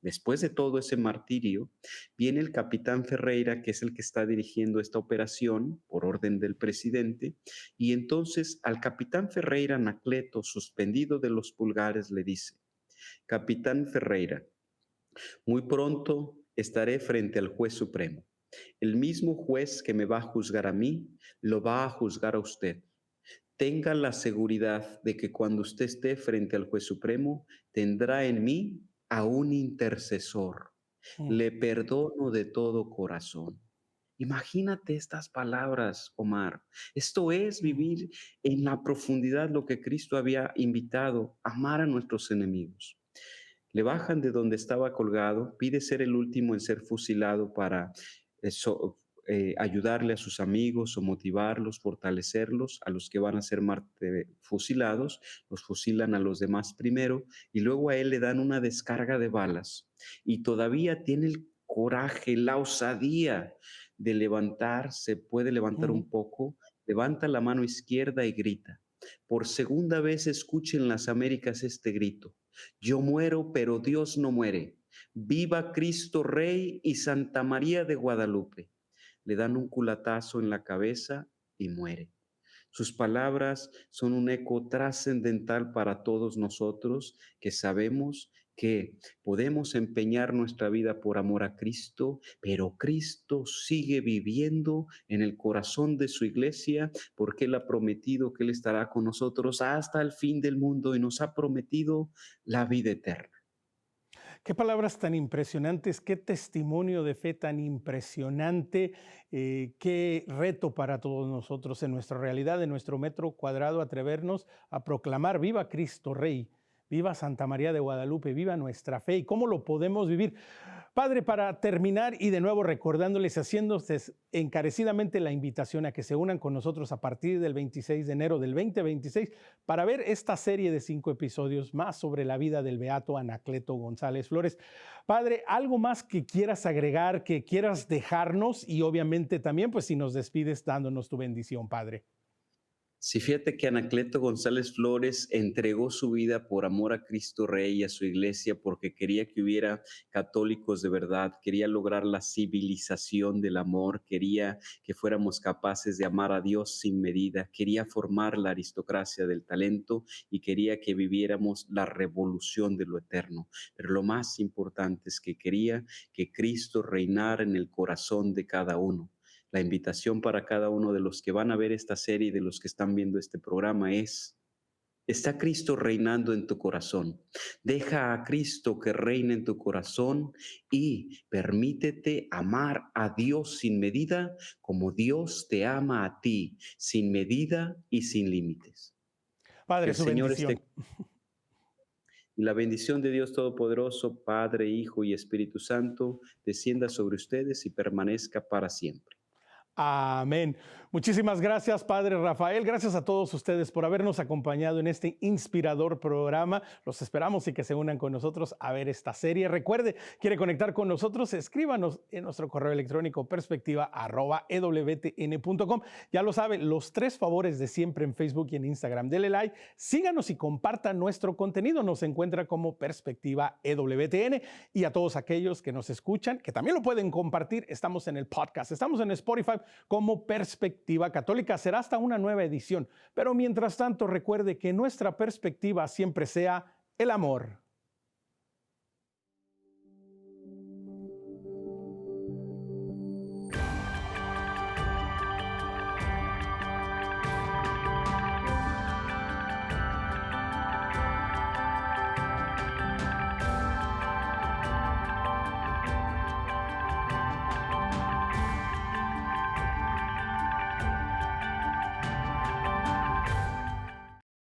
después de todo ese martirio, viene el capitán Ferreira, que es el que está dirigiendo esta operación por orden del presidente, y entonces al capitán Ferreira, Anacleto, suspendido de los pulgares, le dice: capitán Ferreira, muy pronto estaré frente al juez supremo. El mismo juez que me va a juzgar a mí, lo va a juzgar a usted. Tenga la seguridad de que cuando usted esté frente al juez supremo, tendrá en mí a un intercesor.
Mm.
Le perdono de todo corazón. Imagínate estas palabras, Omar. Esto es
Mm.
vivir en la profundidad lo que Cristo había invitado, amar a nuestros enemigos. Le bajan de donde estaba colgado, pide ser el último en ser fusilado para ayudarle a sus amigos o motivarlos, fortalecerlos, a los que van a ser fusilados, los fusilan a los demás primero y luego a él le dan una descarga de balas y todavía tiene el coraje, la osadía de levantarse, puede levantar
Mm.
un poco, levanta la mano izquierda y grita. Por segunda vez escuchen las Américas este grito: yo muero, pero Dios no muere. Viva Cristo Rey y Santa María de Guadalupe. Le dan un culatazo en la cabeza y muere. Sus palabras son un eco trascendental para todos nosotros que sabemos que podemos empeñar nuestra vida por amor a Cristo, pero Cristo sigue viviendo en el corazón de su iglesia porque Él ha prometido que Él estará con nosotros hasta el fin del mundo y nos ha prometido la vida eterna.
Qué palabras tan impresionantes, qué testimonio de fe tan impresionante, qué reto para todos nosotros en nuestra realidad, en nuestro metro cuadrado, atrevernos a proclamar viva Cristo Rey, viva Santa María de Guadalupe, viva nuestra fe y cómo lo podemos vivir. Padre, para terminar y de nuevo recordándoles, haciéndoles encarecidamente la invitación a que se unan con nosotros a partir del 26 de enero del 2026 para ver esta serie de 5 episodios más sobre la vida del beato Anacleto González Flores. Padre, ¿algo más que quieras agregar, que quieras dejarnos? Y obviamente también, pues si nos despides dándonos tu bendición, Padre.
Sí, fíjate que Anacleto González Flores entregó su vida por amor a Cristo Rey y a su iglesia porque quería que hubiera católicos de verdad, quería lograr la civilización del amor, quería que fuéramos capaces de amar a Dios sin medida, quería formar la aristocracia del talento y quería que viviéramos la revolución de lo eterno. Pero lo más importante es que quería que Cristo reinara en el corazón de cada uno. La invitación para cada uno de los que van a ver esta serie y de los que están viendo este programa es: ¿está Cristo reinando en tu corazón? Deja a Cristo que reine en tu corazón y permítete amar a Dios sin medida como Dios te ama a ti, sin medida y sin límites. Que
Padre,
el
su
Señor esté
bendición.
y la bendición de Dios Todopoderoso, Padre, Hijo y Espíritu Santo, descienda sobre ustedes y permanezca para siempre.
Amén. Muchísimas gracias, Padre Rafael. Gracias a todos ustedes por habernos acompañado en este inspirador programa. Los esperamos y que se unan con nosotros a ver esta serie. Recuerde, quiere conectar con nosotros, escríbanos en nuestro correo electrónico perspectiva@ewtn.com. Ya lo sabe, los 3 favores de siempre en Facebook y en Instagram. Dele like, síganos y compartan nuestro contenido. Nos encuentra como Perspectiva EWTN. Y a todos aquellos que nos escuchan, que también lo pueden compartir, estamos en el podcast, estamos en Spotify como Perspectiva Católica. Será hasta una nueva edición. Pero mientras tanto, recuerde que nuestra perspectiva siempre sea el amor.